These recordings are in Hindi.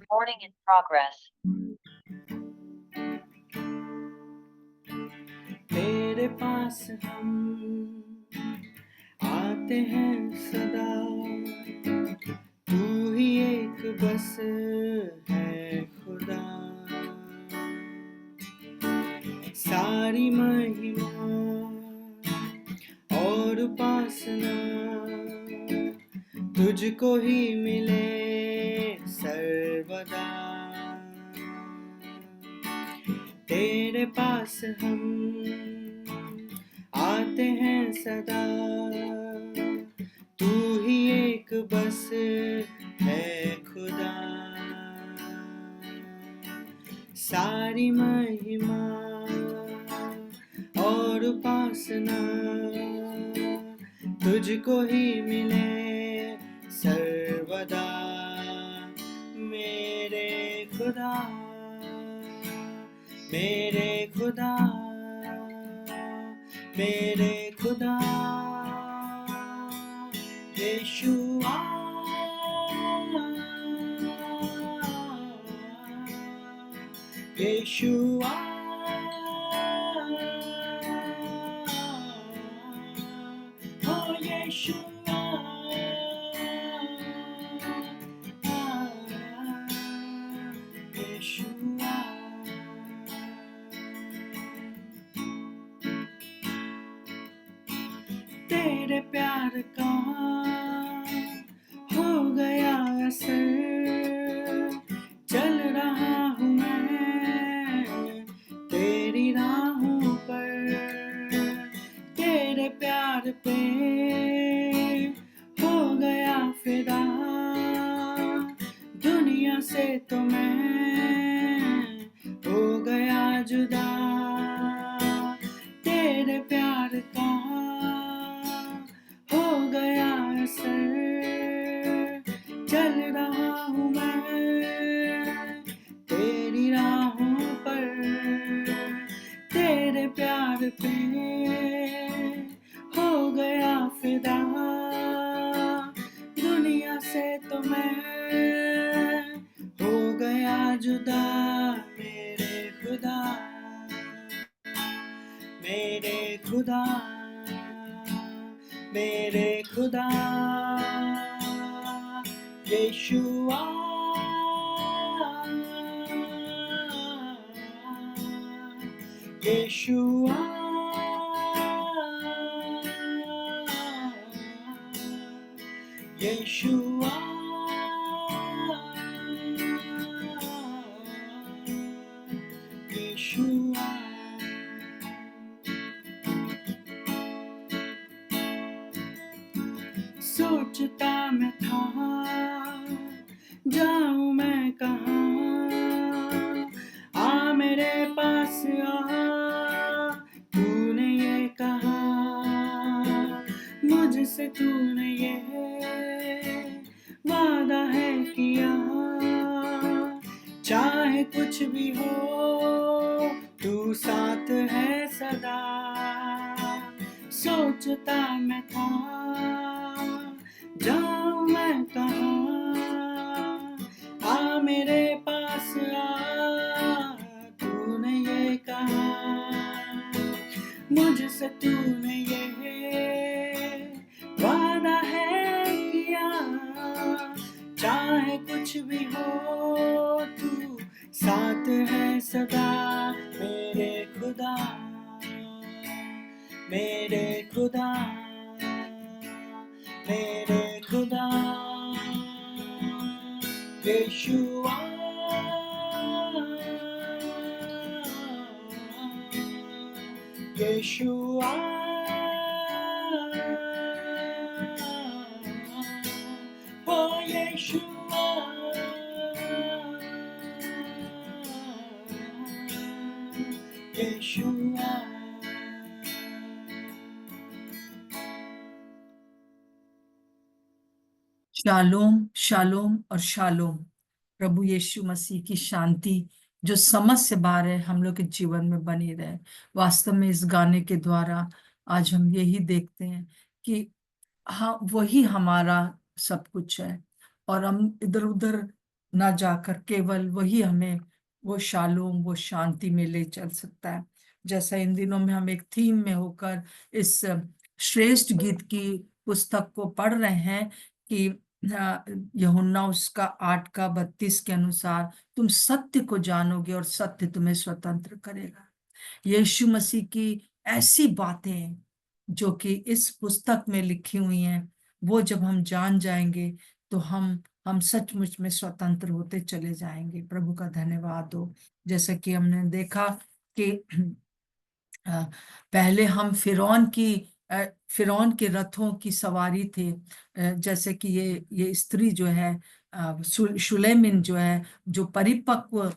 Recording in progress. तेरे पास हम आते हैं सदा, तू ही एक बस है खुदा। सारी महिमा और उपासना तुझको ही मिले सर्वदा। तेरे पास हम आते हैं सदा, तू ही एक बस है खुदा। सारी महिमा और उपासना तुझको ही मिले सर्वदा। मेरे खुदा, मेरे खुदा, मेरे खुदा, यीशुआ, यीशुआ, ओ यीशुआ, यीशुआ। तेरे प्यार का हो गया असर, चल रहा हूँ मैं तेरी राहों पर। तेरे प्यार पे हो गया फिदा, दुनिया से तो मैं हो गया जुदा। तेरे प्यार का हो गया असर, चल रहा हूँ मैं तेरी राहों पर। तेरे प्यार पे हो गया फिदा, दुनिया से तो मैं हो गया जुदा। मेरे खुदा, मेरे खुदा, मेरे खुदा, यीशुआ, यीशुआ, यीशुआ, यीशुआ। सोचता मैं था जाऊं मैं कहाँ, आ मेरे पास आ, तूने ये कहा मुझसे, तूने ये वादा है किया, चाहे कुछ भी हो तू साथ है सदा। सोचता मैं था जाऊं मैं कहाँ, आ मेरे पास आ, तूने ये कहा मुझसे, तूने ये वादा है किया, चाहे कुछ भी हो तू साथ है सदा। मेरे खुदा, मेरे खुदा, मेरे खुदा, यीशुआ, यीशुआ, ओ यीशुआ, यीशुआ। शालोम, शालोम और शालोम। प्रभु यीशु मसीह की शांति जो समझ से बाहर है हम लोग के जीवन में बनी रहे। वास्तव में इस गाने के द्वारा आज हम यही देखते हैं कि हाँ, वही हमारा सब कुछ है और हम इधर उधर ना जाकर केवल वही हमें वो शालोम, वो शांति में ले चल सकता है। जैसा इन दिनों में हम एक थीम में होकर इस श्रेष्ठ गीत की पुस्तक को पढ़ रहे हैं कि यूहन्ना उसका 8:32 के अनुसार तुम सत्य को जानोगे और सत्य तुम्हें स्वतंत्र करेगा। यीशु मसीह की ऐसी बातें जो कि इस पुस्तक में लिखी हुई हैं, वो जब हम जान जाएंगे तो हम सचमुच में स्वतंत्र होते चले जाएंगे। प्रभु का धन्यवाद हो। जैसा कि हमने देखा कि पहले हम फिरौन के रथों की सवारी थे। जैसे कि ये स्त्री जो है शुलेमिन जो है, जो परिपक्व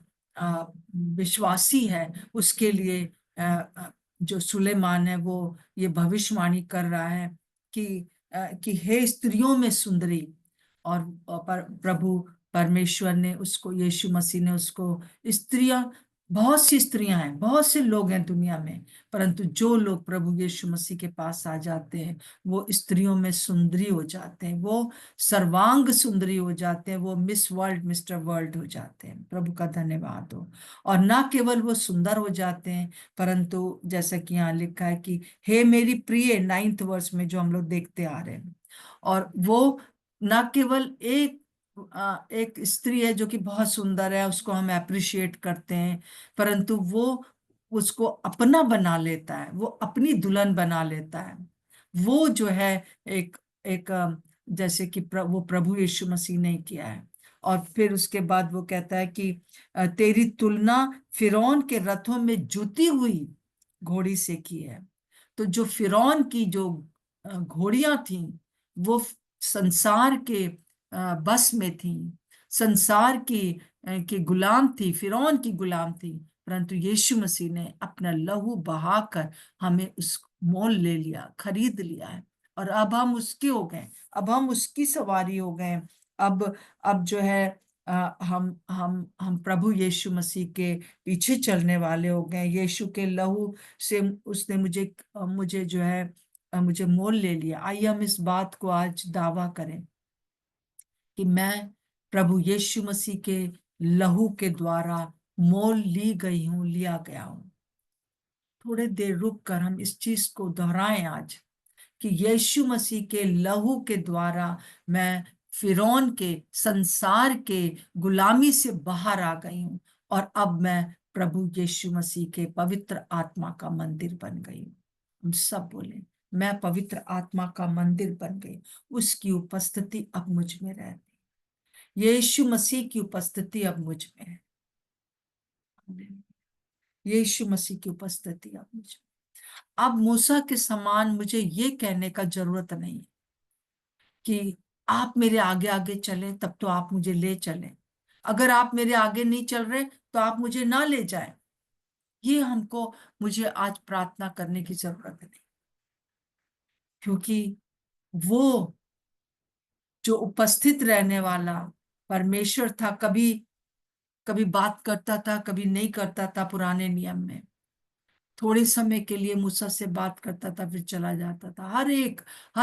विश्वासी है, उसके लिए जो सुलेमान है वो ये भविष्यवाणी कर रहा है कि हे स्त्रियों में सुंदरी। और प्रभु परमेश्वर ने उसको, यीशु मसीह ने उसको, स्त्रियां, बहुत सी स्त्रियां हैं, बहुत से लोग हैं दुनिया में, परंतु जो लोग प्रभु यीशु मसीह के पास आ जाते हैं वो स्त्रियों में सुंदरी हो जाते हैं, वो सर्वांग सुंदरी हो जाते हैं, वो मिस वर्ल्ड, मिस्टर वर्ल्ड हो जाते हैं। प्रभु का धन्यवाद हो। और ना केवल वो सुंदर हो जाते हैं, परंतु जैसा कि यहाँ लिखा है कि हे मेरी प्रिय, 9th वर्ष में जो हम लोग देखते आ रहे हैं। और वो ना केवल एक स्त्री है जो कि बहुत सुंदर है, उसको हम अप्रिशिएट करते हैं, परंतु वो उसको अपना बना लेता है, वो अपनी दुल्हन बना लेता है। वो जो है एक एक जैसे कि वो प्रभु यीशु मसीह ने किया है। और फिर उसके बाद वो कहता है कि तेरी तुलना फिरौन के रथों में जुती हुई घोड़ी से की है। तो जो फिरौन की जो घोड़ियां थी वो संसार के बस में थी, संसार की गुलाम थी, फिरौन की गुलाम थी। परंतु यीशु मसीह ने अपना लहू बहाकर हमें उस मोल ले लिया, खरीद लिया है, और अब हम उसके हो गए, अब हम उसकी सवारी हो गए। अब जो है हम प्रभु यीशु मसीह के पीछे चलने वाले हो गए। यीशु के लहू से उसने मुझे जो है मुझे मोल ले लिया। आइए हम इस बात को आज दावा करें कि मैं प्रभु यीशु मसीह के लहू के द्वारा मोल ली गई हूं, लिया गया हूं। थोड़े देर रुक कर हम इस चीज को दोहराएं आज कि यीशु मसीह के लहू के द्वारा मैं फिरौन के, संसार के गुलामी से बाहर आ गई हूं, और अब मैं प्रभु यीशु मसीह के पवित्र आत्मा का मंदिर बन गई हूं। हम सब बोले, मैं पवित्र आत्मा का मंदिर बन गई। उसकी उपस्थिति अब मुझ में रहती, यीशु मसीह की उपस्थिति अब मुझ में है। यीशु मसीह की उपस्थिति अब मुझ में। अब मूसा के समान मुझे ये कहने का जरूरत नहीं कि आप मेरे आगे आगे चले तब तो आप मुझे ले चले, अगर आप मेरे आगे नहीं चल रहे तो आप मुझे ना ले जाए। ये मुझे आज प्रार्थना करने की जरूरत नहीं, क्योंकि वो जो उपस्थित रहने वाला परमेश्वर था, कभी कभी बात करता था, कभी नहीं करता था। पुराने नियम में थोड़े समय के लिए मूसा से बात करता था, फिर चला जाता था। हर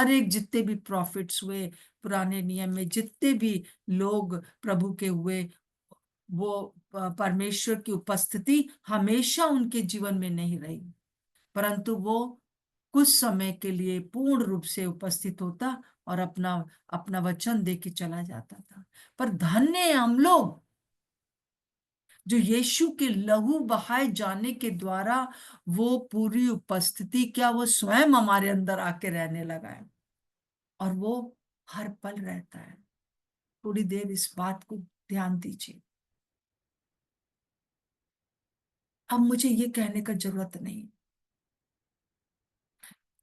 एक जितने भी प्रॉफिट्स हुए पुराने नियम में, जितने भी लोग प्रभु के हुए, वो परमेश्वर की उपस्थिति हमेशा उनके जीवन में नहीं रही, परंतु वो कुछ समय के लिए पूर्ण रूप से उपस्थित होता और अपना अपना वचन दे के चला जाता था। पर धन्य है हम लोग जो यीशु के लहू बहाए जाने के द्वारा वो पूरी उपस्थिति, क्या वो स्वयं हमारे अंदर आके रहने लगा है, और वो हर पल रहता है। थोड़ी देर इस बात को ध्यान दीजिए। अब मुझे ये कहने का जरूरत नहीं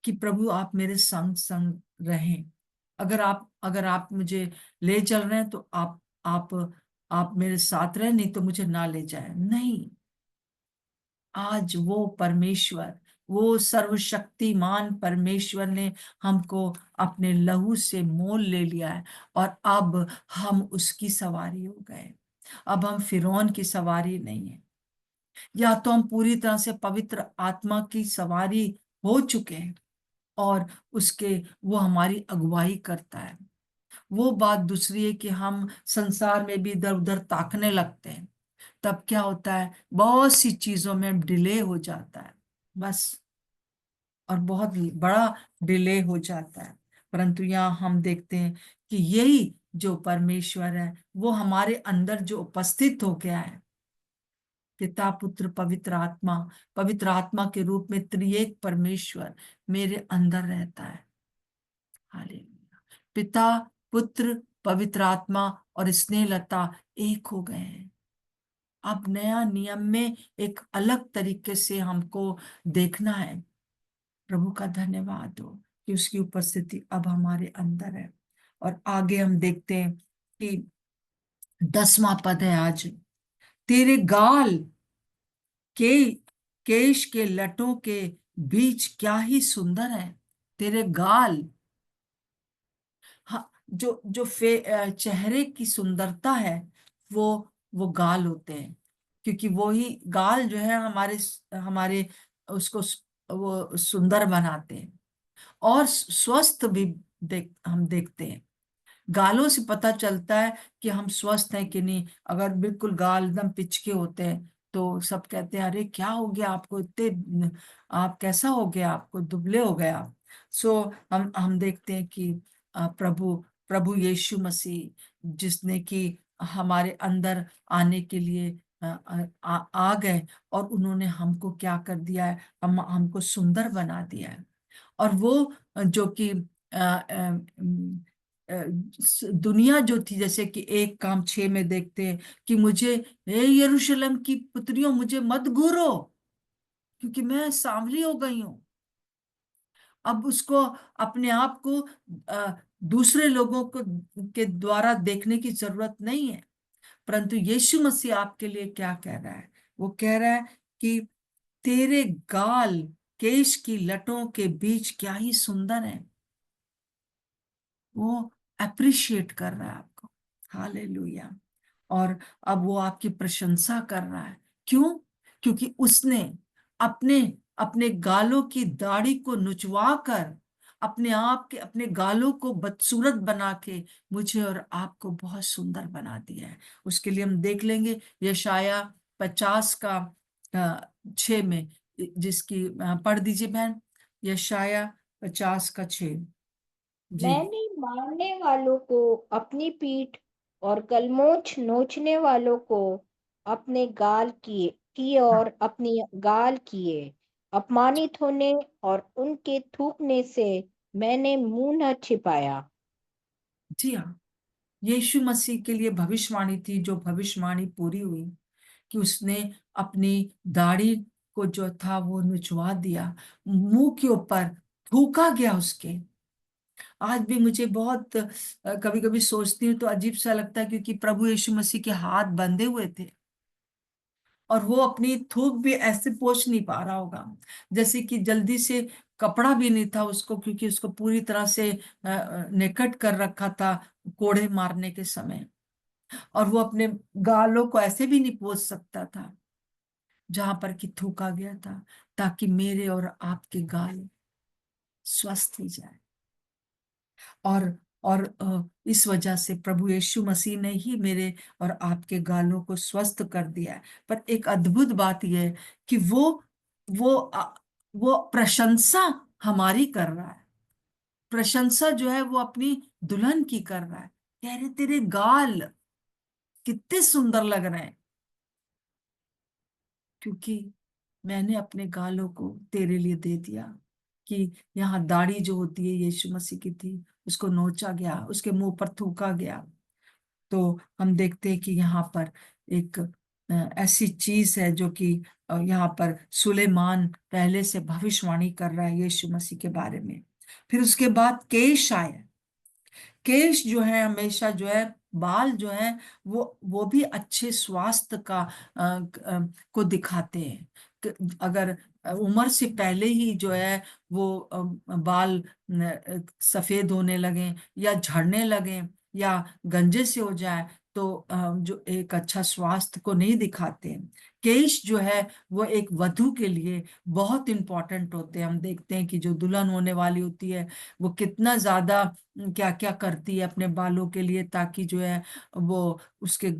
कि प्रभु आप मेरे संग संग रहें। अगर आप मुझे ले चल रहे हैं तो आप मेरे साथ रहे, नहीं तो मुझे ना ले जाए। नहीं, आज वो परमेश्वर, वो सर्वशक्तिमान परमेश्वर ने हमको अपने लहू से मोल ले लिया है, और अब हम उसकी सवारी हो गए। अब हम फिरौन की सवारी नहीं है, या तो हम पूरी तरह से पवित्र आत्मा की सवारी हो चुके हैं, और उसके वो हमारी अगुवाई करता है, वो बात दूसरी है कि हम संसार में भी इधर उधर ताकने लगते हैं, तब क्या होता है, बहुत सी चीजों में डिले हो जाता है बस, और बहुत बड़ा डिले हो जाता है। परंतु यहाँ हम देखते हैं कि यही जो परमेश्वर है वो हमारे अंदर जो उपस्थित हो गया है, पिता पुत्र पवित्र आत्मा के रूप में त्रिएक परमेश्वर मेरे अंदर रहता है। हालेलुया। पिता, पुत्र, पवित्र आत्मा और स्नेहलता एक हो गए हैं। अब नया नियम में एक अलग तरीके से हमको देखना है। प्रभु का धन्यवाद हो कि उसकी उपस्थिति अब हमारे अंदर है। और आगे हम देखते हैं कि 10वां पद है आज, तेरे गाल के केश के लटों के बीच क्या ही सुंदर है। तेरे गाल, हाँ, जो जो चेहरे की सुंदरता है वो गाल होते हैं, क्योंकि वो ही गाल जो है हमारे हमारे उसको वो सुंदर बनाते हैं। और स्वस्थ भी हम देखते हैं, गालों से पता चलता है कि हम स्वस्थ हैं कि नहीं। अगर बिल्कुल गाल एकदम पिचके होते हैं तो सब कहते हैं अरे क्या हो गया आपको, इतने आप कैसा हो गया, आपको दुबले हो गए आप। सो हम देखते हैं कि प्रभु प्रभु यीशु मसीह जिसने कि हमारे अंदर आने के लिए आ गए, और उन्होंने हमको क्या कर दिया है, हमको सुंदर बना दिया है। और वो जो कि दुनिया जो थी, जैसे कि 1 काम 6 में देखते हैं कि मुझे, हे यरूशलेम की पुत्रियों, मुझे मत घूरो क्योंकि मैं सांवली हो गई हूं। अब उसको अपने आप को दूसरे लोगों को के द्वारा देखने की जरूरत नहीं है, परंतु यीशु मसीह आपके लिए क्या कह रहा है, वो कह रहा है कि तेरे गाल केश की लटों के बीच क्या ही सुंदर है। वो अप्रिशिएट कर रहा है आपको। हालेलुया। और अब वो आपकी प्रशंसा कर रहा है। क्यों? क्योंकि उसने अपने अपने गालों की दाढ़ी को नुचवा कर अपने आप के अपने गालों को बदसूरत बना के मुझे और आपको बहुत सुंदर बना दिया है। उसके लिए हम देख लेंगे यशाया 50 का 6 में, जिसकी पढ़ दीजिए बहन, यशाया 50 का 6 जी। मैंने मारने वालों को अपनी पीठ और कलमोछ नोचने वालों को अपने गाल किए और अपनी गाल किए। अपमानित होने और उनके थूकने से मैंने मुंह न छिपाया। जी हाँ, यीशु मसीह के लिए भविष्यवाणी थी, जो भविष्यवाणी पूरी हुई कि उसने अपनी दाढ़ी को जो था वो नुचवा दिया, मुंह के ऊपर थूका गया उसके। आज भी मुझे बहुत कभी कभी सोचती हूँ तो अजीब सा लगता है, क्योंकि प्रभु यीशु मसीह के हाथ बंधे हुए थे और वो अपनी थूक भी ऐसे पोंछ नहीं पा रहा होगा, जैसे कि जल्दी से कपड़ा भी नहीं था उसको, क्योंकि उसको पूरी तरह से नेकट कर रखा था कोड़े मारने के समय। और वो अपने गालों को ऐसे भी नहीं पोंछ सकता था जहां पर कि थूका गया था, ताकि मेरे और आपके गाल स्वस्थ हो जाए। और इस वजह से प्रभु यीशु मसीह ने ही मेरे और आपके गालों को स्वस्थ कर दिया है। पर एक अद्भुत बात यह है कि वो वो प्रशंसा हमारी कर रहा है। प्रशंसा जो है वो अपनी दुल्हन की कर रहा है, कह रहे तेरे गाल कितने सुंदर लग रहे हैं, क्योंकि मैंने अपने गालों को तेरे लिए दे दिया। कि यहाँ दाढ़ी जो होती है यीशु मसीह की थी, उसको नोचा गया, उसके मुंह पर थूका गया। तो हम देखते हैं कि यहाँ पर एक ऐसी चीज है जो कि यहाँ पर सुलेमान पहले से भविष्यवाणी कर रहा है यीशु मसीह के बारे में। फिर उसके बाद केश आए। केश जो है हमेशा जो है, बाल जो है वो भी अच्छे स्वास्थ्य का को दिखाते हैं। अगर उम्र से पहले ही जो है वो बाल सफेद होने लगे या झड़ने लगे या गंजे से हो जाए, तो जो एक अच्छा स्वास्थ्य को नहीं दिखाते हैं। केश जो है वो एक वधू के लिए बहुत इंपॉर्टेंट होते हैं। हम देखते हैं कि जो दुल्हन होने वाली होती है वो कितना ज्यादा क्या क्या करती है अपने बालों के लिए, ताकि जो है वो उसके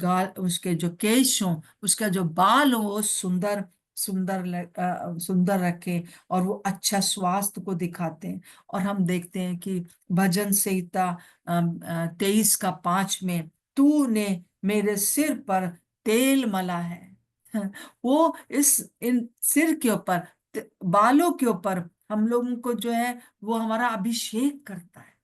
जो केश हो, उसका जो बाल हो वो सुंदर सुंदर रखे और वो अच्छा स्वास्थ्य को दिखाते हैं। और हम देखते हैं कि भजन संहिता 23 का 5 में, तूने मेरे सिर पर तेल मला है। वो इस इन सिर के ऊपर, बालों के ऊपर हम लोगों को जो है वो हमारा अभिषेक करता है,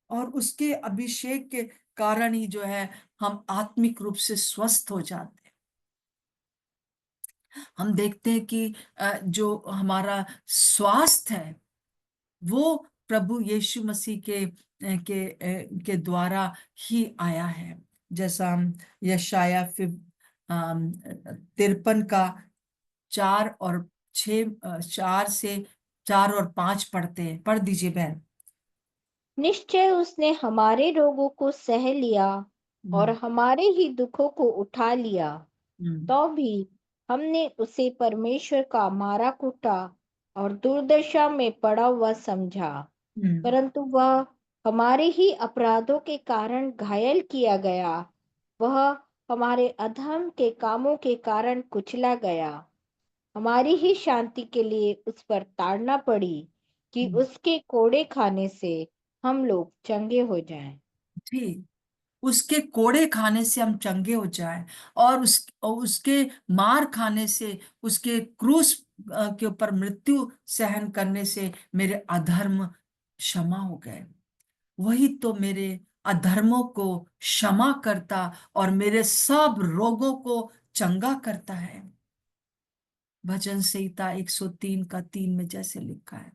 और उसके अभिषेक के कारण ही जो है हम आत्मिक रूप से स्वस्थ हो जाते हैं। हम देखते हैं कि जो हमारा स्वास्थ्य है वो प्रभु यीशु मसीह के द्वारा ही आया है। जैसा हम यशाया 53 का 4 और 6, 4 और 5 पढ़ते हैं। पढ़ दीजिए बहन। निश्चय उसने हमारे रोगों को सह लिया और हम्म। हमारे ही दुखों को उठा लिया। हम्म। तो भी हमने उसे परमेश्वर का मारा कूटा और दुर्दशा में पड़ा हुआ समझा। हम्म। परंतु वह हमारे ही अपराधों के कारण घायल किया गया, वह हमारे अधर्म के कामों के कारण कुचला गया। हमारी ही शांति के लिए उस पर ताड़ना पड़ी कि हम्म। उसके कोड़े खाने से हम लोग चंगे हो जाएं। ठीक, उसके कोड़े खाने से हम चंगे हो जाएं, और उसके मार खाने से, उसके क्रूस के ऊपर मृत्यु सहन करने से मेरे अधर्म क्षमा हो गए। वही तो मेरे अधर्मों को क्षमा करता और मेरे सब रोगों को चंगा करता है। भजन संहिता 103 का 3 में जैसे लिखा है,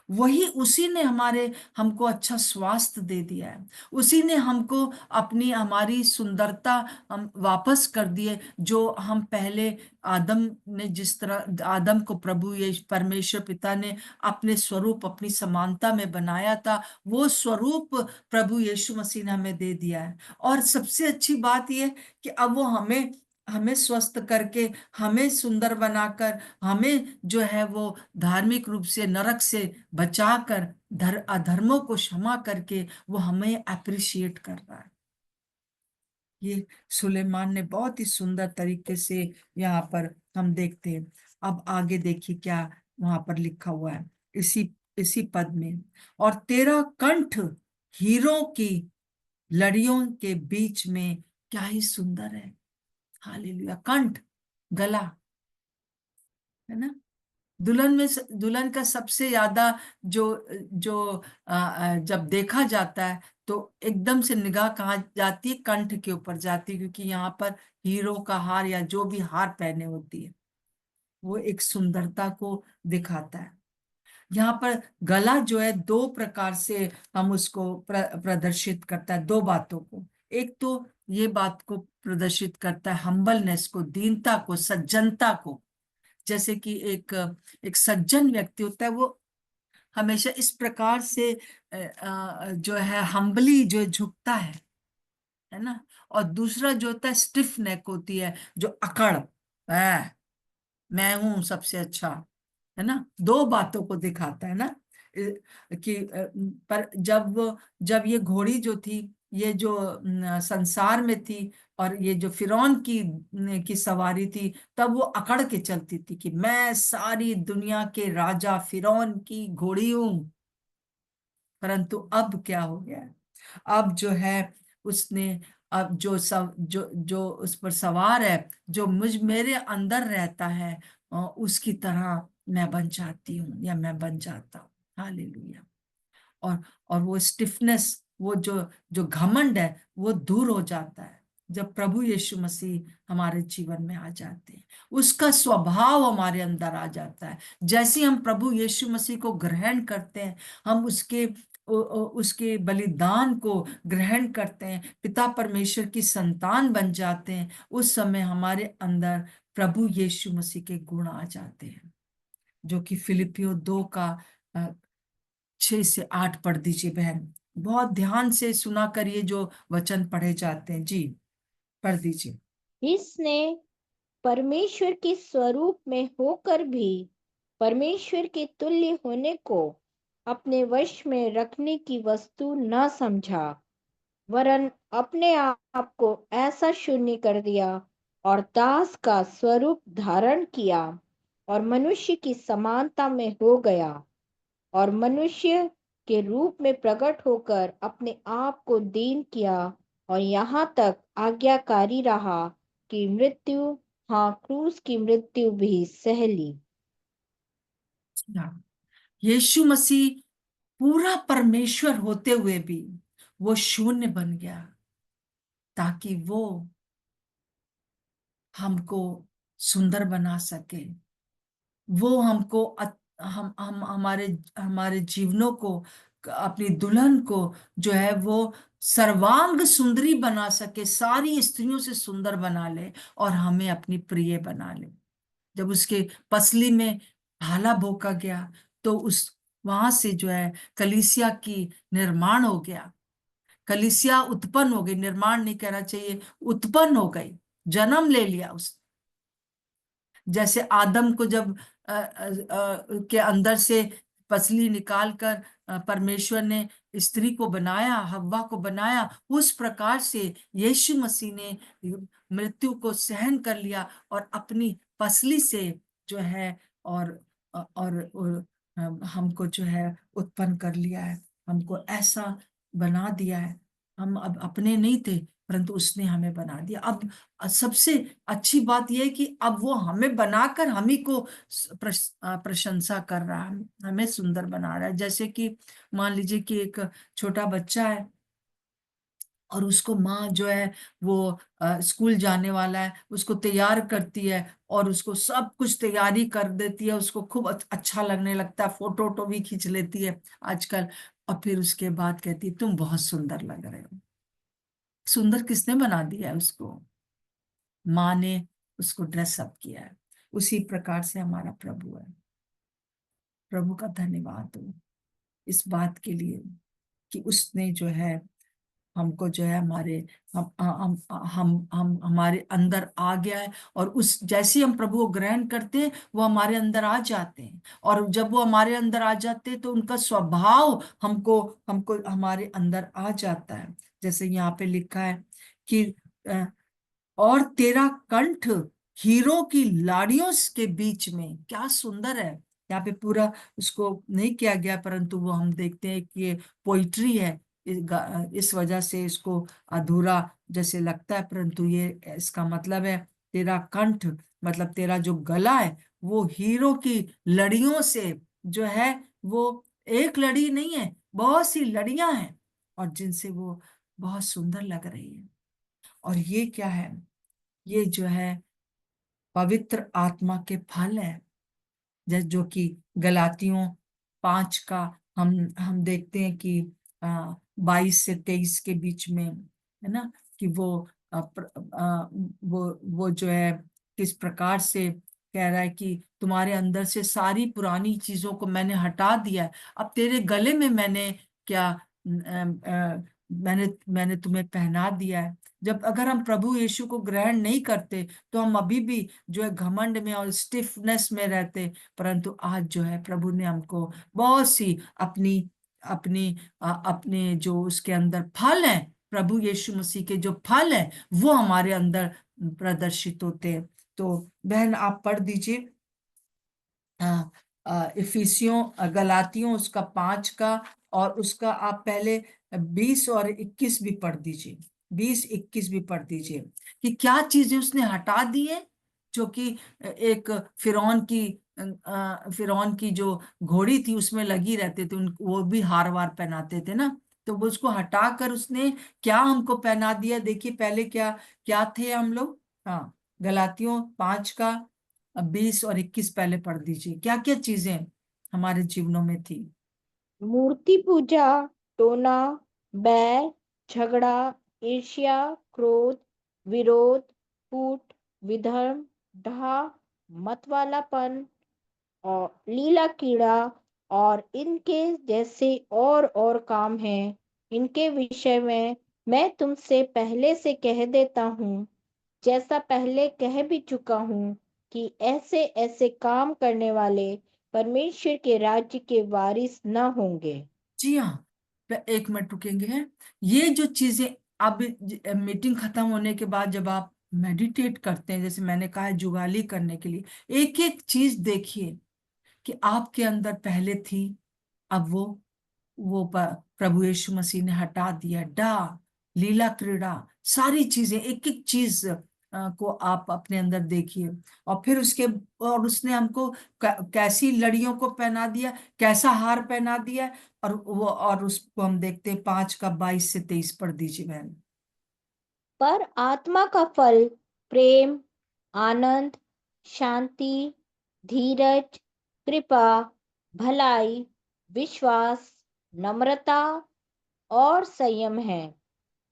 वही उसी ने हमको अच्छा स्वास्थ्य दे दिया है। उसी ने हमको हमारी सुंदरता हम वापस कर दिए। जो हम पहले आदम ने जिस तरह आदम को प्रभु ये परमेश्वर पिता ने अपने स्वरूप अपनी समानता में बनाया था, वो स्वरूप प्रभु यीशु मसीह ने हमें दे दिया है। और सबसे अच्छी बात यह कि अब वो हमें हमें स्वस्थ करके, हमें सुंदर बनाकर, हमें जो है वो धार्मिक रूप से नरक से बचाकर, अधर्मों को क्षमा करके वो हमें अप्रिशिएट कर रहा है। ये सुलेमान ने बहुत ही सुंदर तरीके से यहाँ पर हम देखते हैं। अब आगे देखिए क्या वहां पर लिखा हुआ है इसी इसी पद में, और तेरा कंठ हीरों की लड़ियों के बीच में क्या ही सुंदर है। हालेलुया। कंठ, गला, है ना। दुल्हन का सबसे ज्यादा जो जो जब देखा जाता है तो एकदम से निगाह कहाँ जाती है, कंठ के ऊपर जाती है, क्योंकि यहाँ पर हीरो का हार या जो भी हार पहने होती है वो एक सुंदरता को दिखाता है। यहाँ पर गला जो है दो प्रकार से हम उसको प्रदर्शित करता है, दो बातों को। एक तो ये बात को प्रदर्शित करता है, हम्बलनेस को, दीनता को, सज्जनता को। जैसे कि एक सज्जन व्यक्ति होता है वो हमेशा इस प्रकार से जो है हम्बली जो है झुकता है ना। और दूसरा जो होता है स्टिफ नेक होती है, जो अकड़ है, मैं हूं सबसे अच्छा, है ना। दो बातों को दिखाता है ना। कि पर जब ये घोड़ी जो थी, ये जो संसार में थी, और ये जो फिरौन की सवारी थी, तब वो अकड़ के चलती थी कि मैं सारी दुनिया के राजा फिरौन की घोड़ी हूं। परंतु अब क्या हो गया है? अब जो है उसने, अब जो उस पर सवार है, जो मेरे अंदर रहता है, उसकी तरह मैं बन जाती हूँ या मैं बन जाता हूँ। हालेलुया। और और वो स्टिफनेस, वो जो जो घमंड है वो दूर हो जाता है जब प्रभु यीशु मसीह हमारे जीवन में आ जाते हैं। उसका स्वभाव हमारे अंदर आ जाता है। जैसे हम प्रभु यीशु मसीह को ग्रहण करते हैं, हम उसके बलिदान को ग्रहण करते हैं, पिता परमेश्वर की संतान बन जाते हैं, उस समय हमारे अंदर प्रभु यीशु मसीह के गुण आ जाते हैं। जो कि फिलिपियो 2 का 6 से 8 पढ़ दीजिए बहन। बहुत ध्यान से सुना करिए जो वचन पढ़े जाते हैं। जी, पढ़ दीजिए। इसने परमेश्वर के स्वरूप में होकर भी परमेश्वर के तुल्य होने को अपने वश में रखने की वस्तु न समझा, वरन अपने आप को ऐसा शून्य कर दिया और दास का स्वरूप धारण किया और मनुष्य की समानता में हो गया और मनुष्य के रूप में प्रकट होकर अपने आप को दीन किया और यहाँ तक आज्ञाकारी रहा कि मृत्यु, हाँ, क्रूस की मृत्यु भी सह ली। हाँ, यीशु मसीह पूरा परमेश्वर होते हुए भी वो शून्य बन गया, ताकि वो हमको सुंदर बना सके। वो हमको हम हमारे हमारे जीवनों को, अपनी दुल्हन को जो है वो सर्वांग सुंदरी बना सके, सारी स्त्रियों से सुंदर बना ले और हमें अपनी प्रिय बना ले। जब उसके पसली में भाला भोंका गया तो उस वहां से जो है कलीसिया की निर्माण हो गया। कलीसिया उत्पन्न हो गई, निर्माण नहीं कहना चाहिए, उत्पन्न हो गई, जन्म ले लिया उस। जैसे आदम को जब के अंदर से पसली निकाल कर परमेश्वर ने स्त्री को बनाया, हव्वा को बनाया, उस प्रकार से यीशु मसीह ने मृत्यु को सहन कर लिया और अपनी पसली से जो है और हमको जो है उत्पन्न कर लिया है, हमको ऐसा बना दिया है। हम अब अपने नहीं थे, परंतु उसने हमें बना दिया। अब सबसे अच्छी बात यह है कि अब वो हमें बनाकर हम ही को प्रशंसा कर रहा है, हमें सुंदर बना रहा है। जैसे कि मान लीजिए कि एक छोटा बच्चा है और उसको माँ जो है वो स्कूल जाने वाला है, उसको तैयार करती है और उसको सब कुछ तैयारी कर देती है, उसको खूब अच्छा लगने लगता है, फोटो वोटो भी खींच लेती है आजकल। और फिर उसके बाद कहती है तुम बहुत सुंदर लग रहे हो। सुंदर किसने बना दिया है उसको? माँ ने उसको ड्रेसअप किया है। उसी प्रकार से हमारा प्रभु है। प्रभु का धन्यवाद हो इस बात के लिए कि उसने जो है हमको जो है हमारे हम हमारे अंदर आ गया है। और उस जैसे ही हम प्रभु को ग्रहण करते हैं वो हमारे अंदर आ जाते हैं, और जब वो हमारे अंदर आ जाते हैं तो उनका स्वभाव हमको हमको हमारे अंदर आ जाता है। जैसे यहाँ पे लिखा है कि और तेरा कंठ हीरो की लाड़ियों के बीच में। क्या सुंदर है! यहाँ पे पूरा उसको नहीं किया गया, परंतु वो हम देखते हैं कि ये पोइट्री है। इस वजह से इसको अधूरा जैसे लगता है, परंतु ये इसका मतलब है तेरा कंठ, मतलब तेरा जो गला है वो हीरो की लड़ियों से जो है, वो एक लड़ी नहीं है, बहुत सी लड़ियां हैं और जिनसे वो बहुत सुंदर लग रही है। और ये क्या है? ये जो है पवित्र आत्मा के फल है, जो कि गलातियों 5 का हम देखते हैं कि 22 से 23 के बीच में है ना, कि वो जो है किस प्रकार से कह रहा है कि तुम्हारे अंदर से सारी पुरानी चीजों को मैंने हटा दिया है, अब तेरे गले में मैंने क्या मैंने तुम्हें पहना दिया है। जब अगर हम प्रभु यीशु को ग्रहण नहीं करते तो हम अभी भी जो है घमंड में और स्टिफनेस में रहते, परंतु आज जो है प्रभु ने हमको बहुत सी अपनी अपनी अपने जो उसके अंदर फल हैं, प्रभु यीशु मसीह के जो फल हैं वो हमारे अंदर प्रदर्शित होते हैं। तो बहन आप पढ़ दीजिए इफिसियों गलातियों उसका 5 का, और उसका आप पहले 20 और 21 भी पढ़ दीजिए। 20-21 भी पढ़ दीजिए कि क्या चीजें उसने हटा दी है, जो कि एक फिरौन की जो घोड़ी थी उसमें लगी रहते थे, वो भी हार वार पहनाते थे ना, तो वो उसको हटाकर उसने क्या हमको पहना दिया। देखिए पहले क्या क्या थे हम लोग। हाँ, गलातियों 5 का 20 और 21 पहले पढ़ दीजिए, क्या क्या चीजें हमारे जीवनों में थी। मूर्ति पूजा, टोना, बैर, झगड़ा, ईर्ष्या, क्रोध, विरोध, फूट, विधर्म, ढा, मतवालापन और लीला कीड़ा और इनके जैसे और काम हैं, इनके विषय में मैं तुमसे पहले से कह देता हूँ, जैसा पहले कह भी चुका हूँ, कि ऐसे ऐसे काम करने वाले परमेश्वर के राज्य के वारिस न होंगे। जी हाँ, एक मिनट रुकेंगे हैं। ये जो चीजें अब मीटिंग खत्म होने के बाद जब आप मेडिटेट करते हैं, जैसे मैंने कहा है जुगाली करने के लिए, एक एक चीज देखिए कि आपके अंदर पहले थी, अब प्रभु यीशु मसीह ने हटा दिया। लीला क्रीड़ा, सारी चीजें, एक एक चीज को आप अपने अंदर देखिए। और फिर उसने हमको कैसी लड़ियों को पहना दिया, कैसा हार पहना दिया। और उसको हम देखते हैं 5 का 22 से 23 पढ़ दीजिए बहन। पर आत्मा का फल प्रेम, आनंद, शांति, धीरज, कृपा, भलाई, विश्वास, नम्रता और संयम है।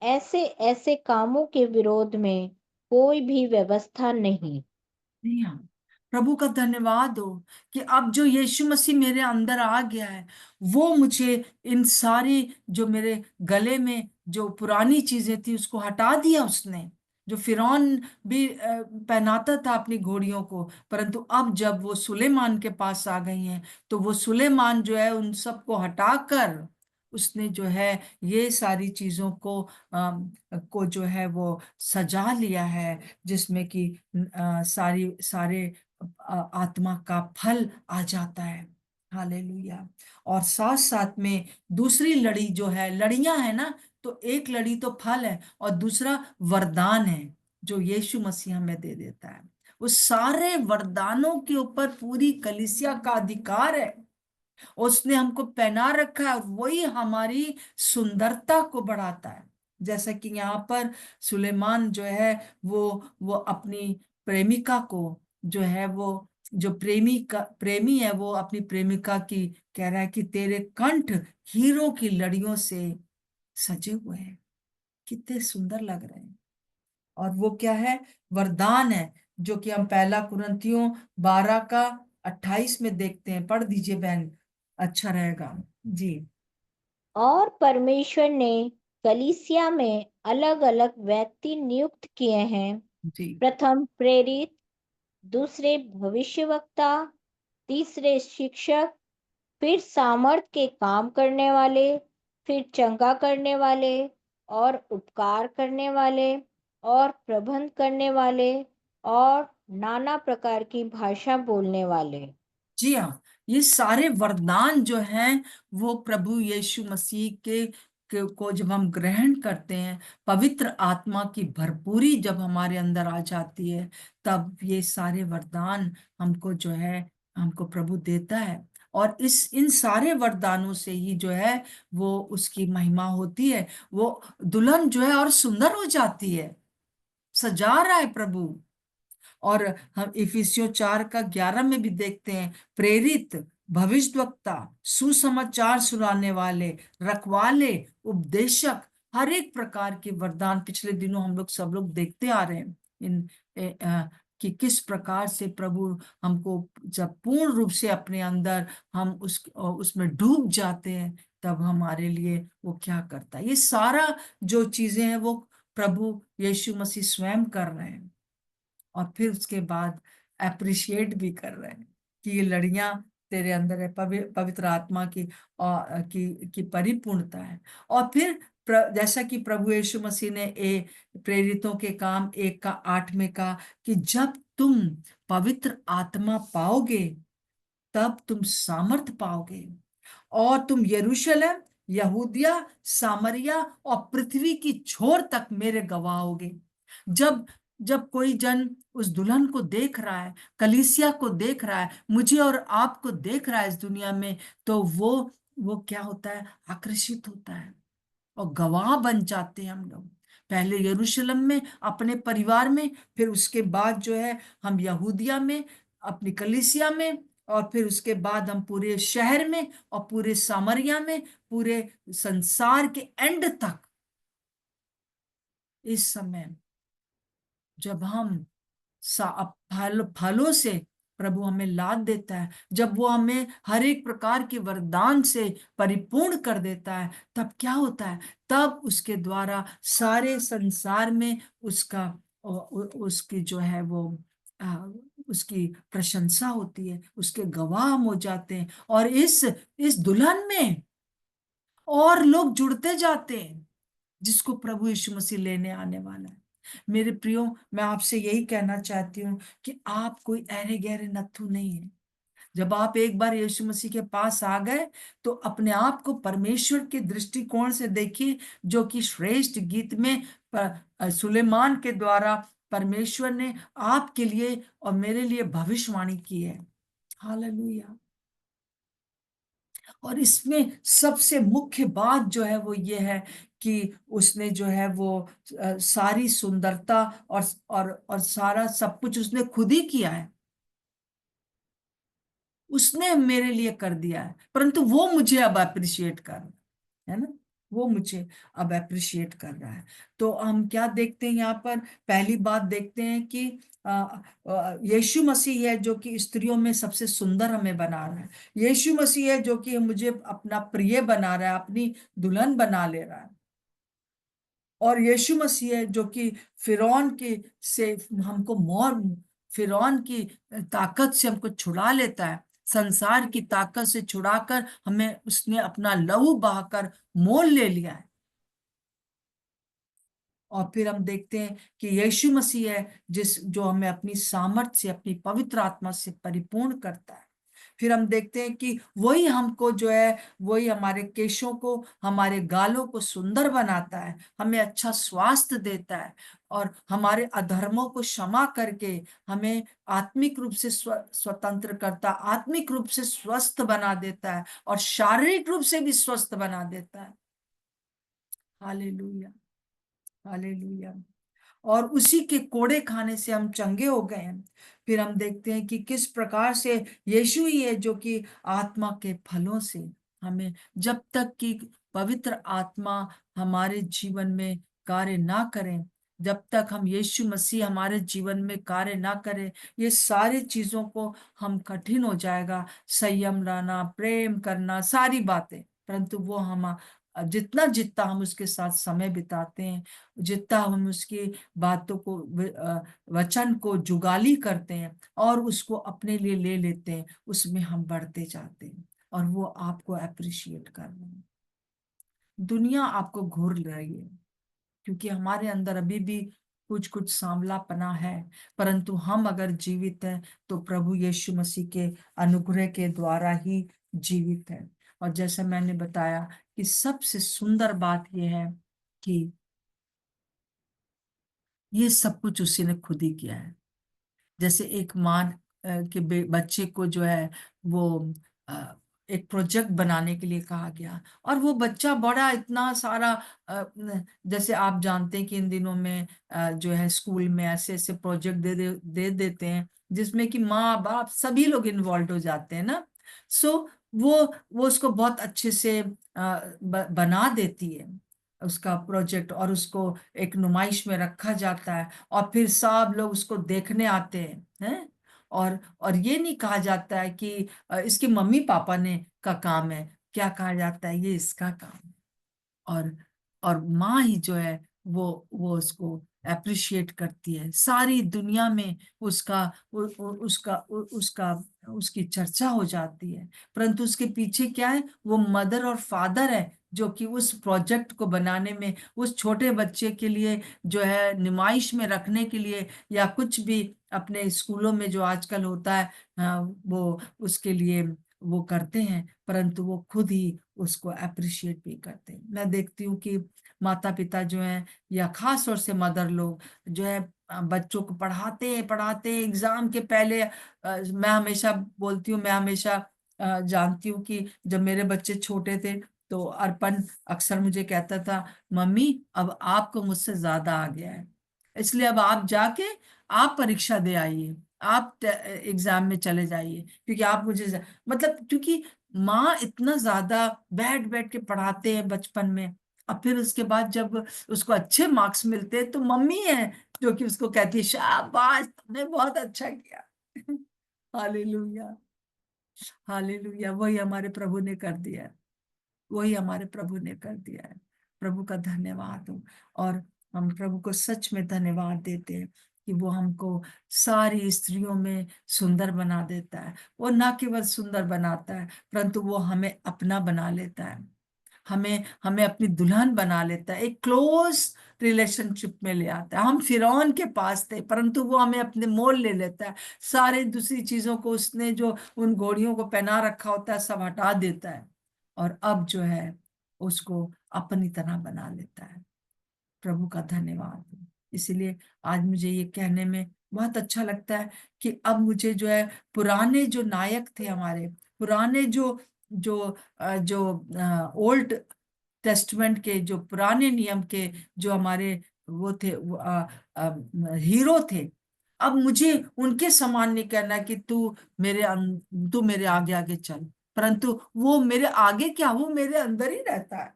ऐसे ऐसे कामों के विरोध में कोई भी व्यवस्था नहीं। जी हाँ, प्रभु का धन्यवाद हो कि अब जो यीशु मसीह मेरे अंदर आ गया है, वो मुझे इन सारी जो मेरे गले में जो पुरानी चीजें थी उसको हटा दिया उसने। जो फिरौन भी पहनाता था अपनी घोड़ियों को, परंतु अब जब वो सुलेमान के पास आ गई हैं, तो वो सुलेमान जो है उन सबको हटाकर उसने जो है ये सारी चीजों को जो है वो सजा लिया है, जिसमें कि सारी सारे आत्मा का फल आ जाता है। हालेलुया। और साथ साथ में दूसरी लड़ी जो है, लड़ियां है ना, तो एक लड़ी तो फल है और दूसरा वरदान है जो यीशु मसीह हमें दे देता है। उस सारे वरदानों के ऊपर पूरी कलीसिया का अधिकार है। उसने हमको पहना रखा है और वही हमारी सुंदरता को बढ़ाता है। जैसा कि यहाँ पर सुलेमान जो है वो अपनी प्रेमिका को जो है वो जो प्रेमी है, वो अपनी प्रेमिका की कह रहा है कि तेरे कंठ हीरो की लड़ियों से सजे हुए हैं, कितने सुंदर लग रहे हैं। और वो क्या है? वरदान है, जो कि हम 1 कुरिन्थियों 12 का 28 में देखते हैं। पढ़ दीजिए बहन, अच्छा रहेगा। जी। और परमेश्वर ने कलीसिया में अलग अलग व्यक्ति नियुक्त किए हैं। जी। प्रथम प्रेरित, दूसरे भविष्यवक्ता, तीसरे शिक्षक, फिर सामर्थ के काम करने वाले, फिर चंगा करने वाले, और उपकार करने वाले, और प्रबंध करने वाले, और नाना प्रकार की भाषा बोलने वाले। जी हाँ, ये सारे वरदान जो हैं वो प्रभु यीशु मसीह को जब हम ग्रहण करते हैं, पवित्र आत्मा की भरपूरी जब हमारे अंदर आ जाती है, तब ये सारे वरदान हमको जो है हमको प्रभु देता है। और इन सारे वरदानों से ही जो है वो उसकी महिमा होती है। वो दुल्हन जो है और सुंदर हो जाती है, सजा रहा है प्रभु। और हम इफिसियों 4 का 11 में भी देखते हैं, प्रेरित, भविष्यद्वक्ता, सुसमाचार सुनाने वाले, रखवाले, उपदेशक, हर एक प्रकार के वरदान पिछले दिनों हम लोग सब लोग देखते आ रहे हैं। कि किस प्रकार से प्रभु हमको जब पूर्ण रूप से अपने अंदर हम उसमें डूब जाते हैं, तब हमारे लिए वो क्या करता है। ये सारा जो चीजें हैं वो प्रभु यीशु मसीह स्वयं कर रहे हैं। और फिर उसके बाद अप्रिशिएट भी कर रहे हैं कि ये लड़ियां तेरे अंदर है, पवित्र आत्मा की और की परिपूर्णता है। और फिर जैसा कि प्रभु यीशु मसीह ने प्रेरितों के काम 1 का 8 में कहा कि जब तुम पवित्र आत्मा पाओगे, तब तुम सामर्थ पाओगे और तुम यरूशलेम, यहूदिया, सामरिया और पृथ्वी की छोर तक मेरे गवाह होगे। जब जब कोई जन उस दुल्हन को देख रहा है, कलीसिया को देख रहा है, मुझे और आपको देख रहा है इस दुनिया में, तो वो क्या होता है? आकर्षित होता है और गवाह बन जाते हैं हम लोग। पहले यरूशलेम में अपने परिवार में, फिर उसके बाद जो है हम यहूदिया में अपनी कलीसिया में, और फिर उसके बाद हम पूरे शहर में और पूरे सामरिया में, पूरे संसार के एंड तक। इस समय जब हम फलों से प्रभु हमें लाद देता है, जब वो हमें हर एक प्रकार के वरदान से परिपूर्ण कर देता है, तब क्या होता है? तब उसके द्वारा सारे संसार में उसका उसकी जो है वो आ, उसकी प्रशंसा होती है, उसके गवाह हम हो जाते हैं, और इस दुल्हन में और लोग जुड़ते जाते हैं जिसको प्रभु यीशु मसीह लेने आने वाला है। मेरे प्रियो, मैं आपसे यही कहना चाहती हूँ कि आप कोई अरे गहरे नत्थु नहीं है। जब आप एक बार यीशु मसीह के पास आ गए तो अपने आप को परमेश्वर के दृष्टिकोण से देखिए, जो कि श्रेष्ठ गीत में सुलेमान के द्वारा परमेश्वर ने आपके लिए और मेरे लिए भविष्यवाणी की है। हालेलुया। और इसमें सबसे मुख्य बात जो है वो ये है कि उसने जो है वो सारी सुंदरता और सारा सब कुछ उसने खुद ही किया है, उसने मेरे लिए कर दिया है, परंतु वो मुझे अब अप्रिशिएट कर रहा है ना, वो मुझे अब अप्रिशिएट कर रहा है। तो हम क्या देखते हैं यहाँ पर? पहली बात देखते हैं कि यीशु मसीह है जो कि स्त्रियों में सबसे सुंदर हमें बना रहा है। यीशु मसीह है जो कि मुझे अपना प्रिय बना रहा है, अपनी दुल्हन बना ले रहा है। और यीशु मसीह है जो कि फिरौन के से हमको फिरौन की ताकत से हमको छुड़ा लेता है, संसार की ताकत से छुड़ाकर हमें उसने अपना लहू बहाकर मोल ले लिया है। और फिर हम देखते हैं कि यीशु मसीह है जो हमें अपनी सामर्थ्य से, अपनी पवित्र आत्मा से परिपूर्ण करता है। फिर हम देखते हैं कि वही हमको जो है, वही हमारे केशों को, हमारे गालों को सुंदर बनाता है, हमें अच्छा स्वास्थ्य देता है, और हमारे अधर्मों को क्षमा करके हमें आत्मिक रूप से स्वतंत्र करता, आत्मिक रूप से स्वस्थ बना देता है, और शारीरिक रूप से भी स्वस्थ बना देता है। Hallelujah, hallelujah. और उसी के कोड़े खाने से हम चंगे हो गए हैं। फिर हम देखते हैं कि किस प्रकार से यीशु ही है जो कि आत्मा के फलों से हमें, जब तक कि पवित्र आत्मा हमारे जीवन में कार्य ना करें, जब तक हम यीशु मसीह हमारे जीवन में कार्य ना करें, ये सारी चीजों को हम कठिन हो जाएगा, संयम रहना, प्रेम करना, सारी बातें। परंतु वो हम जितना जितना हम उसके साथ समय बिताते हैं, जितना हम उसकी बातों को वचन को जुगाली करते हैं और उसको अपने लिए ले लेते हैं, उसमें हम बढ़ते जाते हैं, और वो आपको अप्रिशिएट कर रहे हैं। दुनिया आपको घूर रही है क्योंकि हमारे अंदर अभी भी कुछ कुछ सांवलापना है, परंतु हम अगर जीवित हैं तो प्रभु यीशु मसीह के अनुग्रह के द्वारा ही जीवित है। और जैसे मैंने बताया कि सबसे सुंदर बात यह है कि ये सब कुछ उसी ने खुद ही किया है। जैसे एक माँ के बच्चे को जो है वो अ, एक प्रोजेक्ट बनाने के लिए कहा गया, और वो बच्चा बड़ा इतना सारा जैसे आप जानते हैं कि इन दिनों में जो है स्कूल में ऐसे ऐसे प्रोजेक्ट दे देते हैं जिसमें कि माँ बाप सभी लोग इन्वॉल्व हो जाते हैं ना। सो वो वो उसको बहुत अच्छे से बना देती है उसका प्रोजेक्ट, और उसको एक नुमाइश में रखा जाता है, और फिर सब लोग उसको देखने आते हैं। और ये नहीं कहा जाता है कि इसके मम्मी पापा ने का काम है, क्या कहा जाता है, ये इसका काम है। और और माँ ही जो है वो उसको अप्रिशिएट करती है, सारी दुनिया में उसका उसका उसकी चर्चा हो जाती है। परंतु उसके पीछे क्या है? वो मदर और फादर है जो कि उस प्रोजेक्ट को बनाने में, उस छोटे बच्चे के लिए जो है नुमाइश में रखने के लिए, या कुछ भी अपने स्कूलों में जो आजकल होता है वो उसके लिए वो करते हैं, परंतु वो खुद ही उसको अप्रिशिएट भी करते हैं। मैं देखती हूँ कि माता पिता जो हैं, या खास तौर से मदर लोग जो है, बच्चों को पढ़ाते पढ़ाते एग्जाम के पहले मैं हमेशा बोलती हूँ, मैं हमेशा जानती हूँ कि जब मेरे बच्चे छोटे थे तो अर्पण अक्सर मुझे कहता था, मम्मी अब आपको मुझसे ज्यादा आ गया है, इसलिए अब आप जाके आप परीक्षा दे आइए, आप एग्जाम में चले जाइए, क्योंकि आप मुझे मतलब क्योंकि माँ इतना ज्यादा बैठ बैठ के पढ़ाते हैं बचपन में, और फिर उसके बाद जब उसको अच्छे मार्क्स मिलते हैं तो मम्मी है जो कि उसको कहती है, शाबाश तुमने बहुत अच्छा किया। Hallelujah, hallelujah. वही हमारे प्रभु ने कर दिया है, वही हमारे प्रभु ने कर दिया है। प्रभु का धन्यवाद हो। और हम प्रभु को सच में धन्यवाद देते हैं कि वो हमको सारी स्त्रियों में सुंदर बना देता है। वो ना केवल सुंदर बनाता है, परंतु वो हमें अपना बना लेता है, हमें हमें अपनी दुल्हन बना लेता है, एक क्लोज रिलेशनशिप में ले आता है। हम फिरौन के पास थे, परंतु वो हमें अपने मोल ले लेता है। सारे दूसरी चीजों को, उसने जो उन घोड़ियों को पहना रखा होता है, सब हटा देता है, और अब जो है उसको अपनी तरह बना लेता है। प्रभु का धन्यवाद हो। इसलिए आज मुझे ये कहने में बहुत अच्छा लगता है कि अब मुझे जो है, पुराने जो नायक थे हमारे, पुराने जो जो जो ओल्ड टेस्टमेंट के, जो पुराने नियम के जो हमारे वो थे, हीरो थे, अब मुझे उनके समान नहीं करना कि तू मेरे आगे आगे चल, परंतु वो मेरे आगे क्या, वो मेरे अंदर ही रहता है।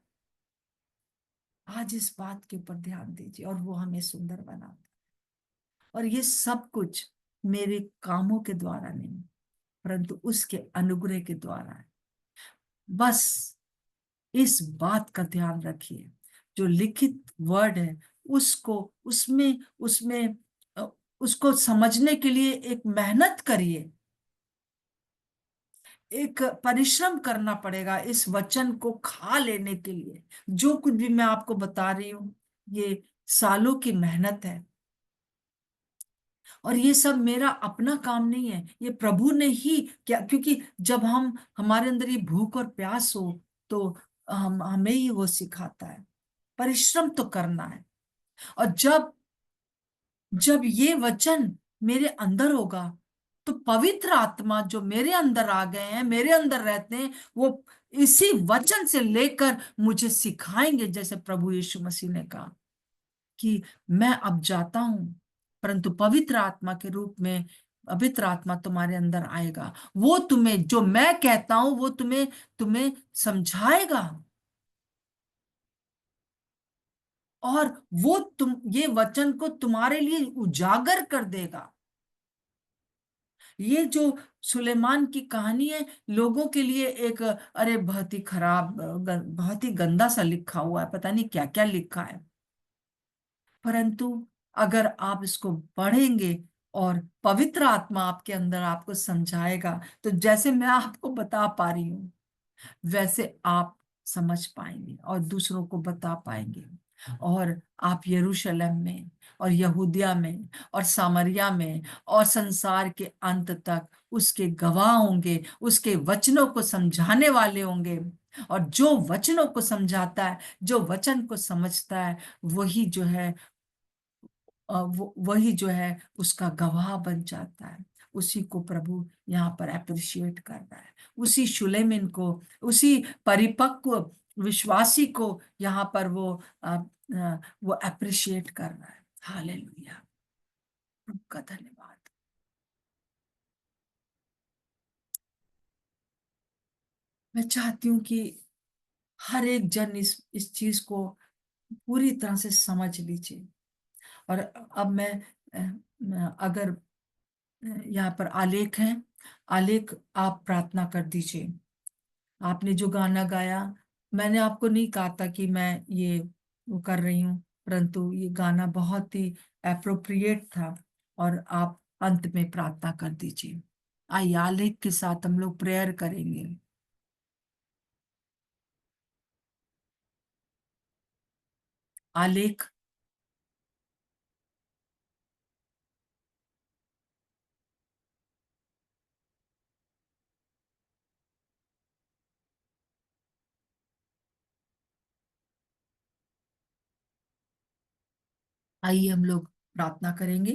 आज इस बात के ऊपर ध्यान दीजिए, और वो हमें सुंदर बनाता है। और ये सब कुछ मेरे कामों के द्वारा नहीं, परंतु उसके अनुग्रह के द्वारा है। बस इस बात का ध्यान रखिए, जो लिखित वर्ड है उसको, उसमें उसमें अ, उसको समझने के लिए एक मेहनत करिए, एक परिश्रम करना पड़ेगा इस वचन को खा लेने के लिए। जो कुछ भी मैं आपको बता रही हूँ, ये सालों की मेहनत है, और ये सब मेरा अपना काम नहीं है, ये प्रभु ने ही क्या, क्योंकि जब हम, हमारे अंदर ये भूख और प्यास हो, तो हमें ही वो सिखाता है, परिश्रम तो करना है। और जब जब ये वचन मेरे अंदर होगा, तो पवित्र आत्मा जो मेरे अंदर आ गए हैं, मेरे अंदर रहते हैं, वो इसी वचन से लेकर मुझे सिखाएंगे, जैसे प्रभु यीशु मसीह ने कहा कि मैं अब जाता हूं, परंतु पवित्र आत्मा के रूप में पवित्र आत्मा तुम्हारे अंदर आएगा, वो तुम्हें जो मैं कहता हूं वो तुम्हें तुम्हें समझाएगा, और वो ये वचन को तुम्हारे लिए उजागर कर देगा। ये जो सुलेमान की कहानी है, लोगों के लिए एक, अरे बहुत ही खराब, बहुत ही गंदा सा लिखा हुआ है, पता नहीं क्या क्या लिखा है, परंतु अगर आप इसको पढ़ेंगे और पवित्र आत्मा आपके अंदर आपको समझाएगा, तो जैसे मैं आपको बता पा रही हूँ, वैसे आप समझ पाएंगे और दूसरों को बता पाएंगे, और आप यरूशलेम में और यहूदिया में और सामरिया में और संसार के अंत तक उसके गवाह होंगे, उसके वचनों को समझाने वाले होंगे। और जो वचनों को समझाता है, जो वचन को समझता है, वही जो है, वही जो है उसका गवाह बन जाता है। उसी को प्रभु यहाँ पर अप्रिशिएट कर रहा है, उसी शुलेमिन को, उसी परिपक्व विश्वासी को यहाँ पर वो अप्रिशिएट कर रहा है। हालेलुया, प्रभु का धन्यवाद। मैं चाहती हूँ कि हर एक जन इस चीज को पूरी तरह से समझ लीजिए। और अब मैं अगर यहाँ पर आलेख है, आलेख आप प्रार्थना कर दीजिए। आपने जो गाना गाया, मैंने आपको नहीं कहा था कि मैं ये वो कर रही हूँ, परंतु ये गाना बहुत ही अप्रोप्रिएट था, और आप अंत में प्रार्थना कर दीजिए। आइए आलेख के साथ हम लोग प्रेयर करेंगे। आलेख, आइए हम लोग प्रार्थना करेंगे।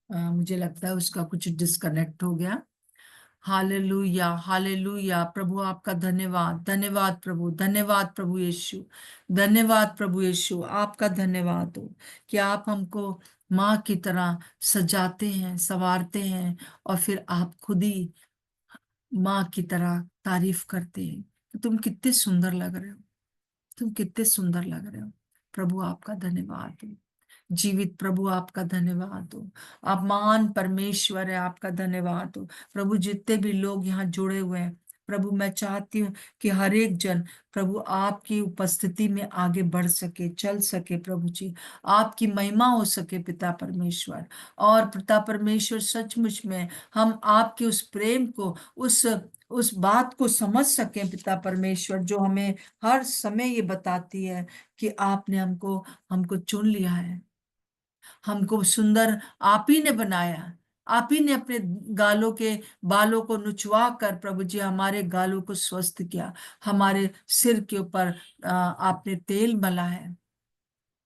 मुझे लगता है उसका कुछ डिस्कनेक्ट हो गया। Hallelujah, hallelujah. प्रभु आपका धन्यवाद, धन्यवाद प्रभु, धन्यवाद प्रभु यीशु, धन्यवाद प्रभु यीशु। आपका धन्यवाद हो कि आप हमको माँ की तरह सजाते हैं, संवारते हैं, और फिर आप खुद ही माँ की तरह तारीफ करते हैं कि तुम कितने सुंदर लग रहे हो, तुम कितने सुंदर लग रहे हो। प्रभु आपका धन्यवाद हो जीवित प्रभु आपका धन्यवाद हो। आप महान परमेश्वर है, आपका धन्यवाद हो प्रभु। जितने भी लोग यहाँ जुड़े हुए हैं प्रभु, मैं चाहती हूँ कि हर एक जन प्रभु आपकी उपस्थिति में आगे बढ़ सके, चल सके प्रभु जी, आपकी महिमा हो सके पिता परमेश्वर। और पिता परमेश्वर सचमुच में हम आपके उस प्रेम को, उस बात को समझ सकें पिता परमेश्वर, जो हमें हर समय ये बताती है कि आपने हमको हमको चुन लिया है, हमको सुंदर आप ही ने बनाया। आप ही ने अपने गालों के बालों को नुचवा कर प्रभु जी हमारे गालों को स्वस्थ किया, हमारे सिर के ऊपर आपने तेल मला है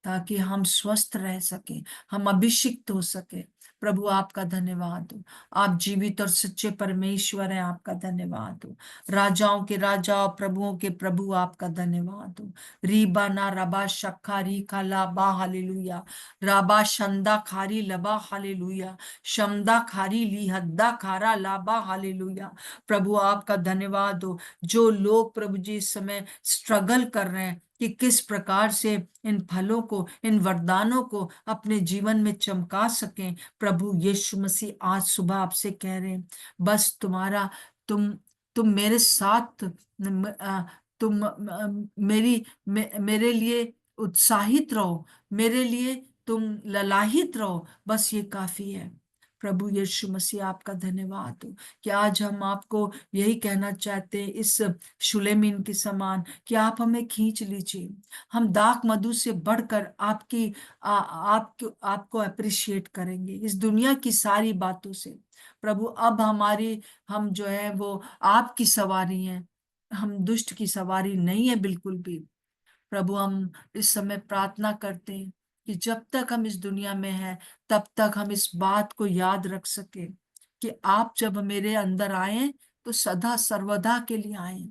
ताकि हम स्वस्थ रह सके, हम अभिषिक्त हो सके। प्रभु आपका धन्यवाद हो। आप जीवित और सच्चे परमेश्वर हैं, आपका धन्यवाद हो। राजाओं के राजा और प्रभुओं के प्रभु, आपका धन्यवाद हो। रीबा ना रबा शक्खा री खा लाबा हालेलुया, राबा शंदा खारी लबा हालेलुया, शमदा खारी ली हद्दा खारा लाबा हालेलुया। प्रभु आपका धन्यवाद हो। जो लोग प्रभु जी इस समय स्ट्रगल कर रहे हैं कि किस प्रकार से इन फलों को, इन वरदानों को अपने जीवन में चमका सकें, प्रभु यीशु मसीह आज सुबह आपसे कह रहे हैं, बस तुम मेरे साथ, तुम मेरे लिए उत्साहित रहो, मेरे लिए तुम ललाहित रहो, बस ये काफी है। प्रभु यीशु मसीह आपका धन्यवाद हो कि आज हम आपको यही कहना चाहते हैं इस शुलेमीन के समान कि आप हमें खींच लीजिए। हम दाख मधु से बढ़कर आपको अप्रिशिएट करेंगे इस दुनिया की सारी बातों से। प्रभु अब हम जो है वो आपकी सवारी हैं, हम दुष्ट की सवारी नहीं है बिल्कुल भी। प्रभु हम इस समय प्रार्थना करते हैं कि जब तक हम इस दुनिया में हैं तब तक हम इस बात को याद रख सके कि आप जब मेरे अंदर आए तो सदा सर्वदा के लिए आए।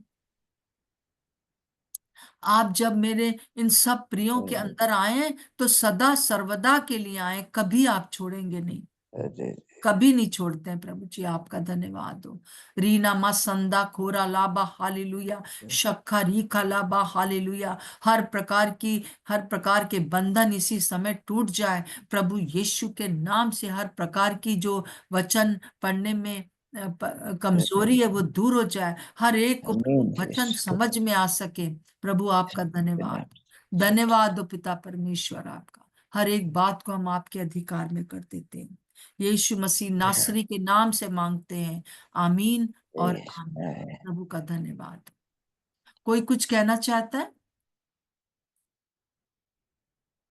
आप जब मेरे इन सब प्रियों के हम्म, अंदर आए तो सदा सर्वदा के लिए आए, कभी आप छोड़ेंगे नहीं, अरे कभी नहीं छोड़ते हैं प्रभु जी, आपका धन्यवाद हो। रीना मा संदा खोरा लाबा हालेलुया, शक्खा रीखा लाबा हालेलुया। हर प्रकार के बंधन इसी समय टूट जाए प्रभु यीशु के नाम से। हर प्रकार की जो वचन पढ़ने में अरे कमजोरी है वो दूर हो जाए, हर एक को प्रभु आमीन वचन यीशु समझ में आ सके। प्रभु आपका के नाम धन्यवाद, से। धन्यवाद हो पिता परमेश्वर आपका। हर एक बात को हम आपके अधिकार में कर देते हैं, यीशु मसीह नासरी के नाम से मांगते हैं, आमीन और आमीन। आमीन। प्रभु का धन्यवाद। कोई कुछ कहना चाहता है?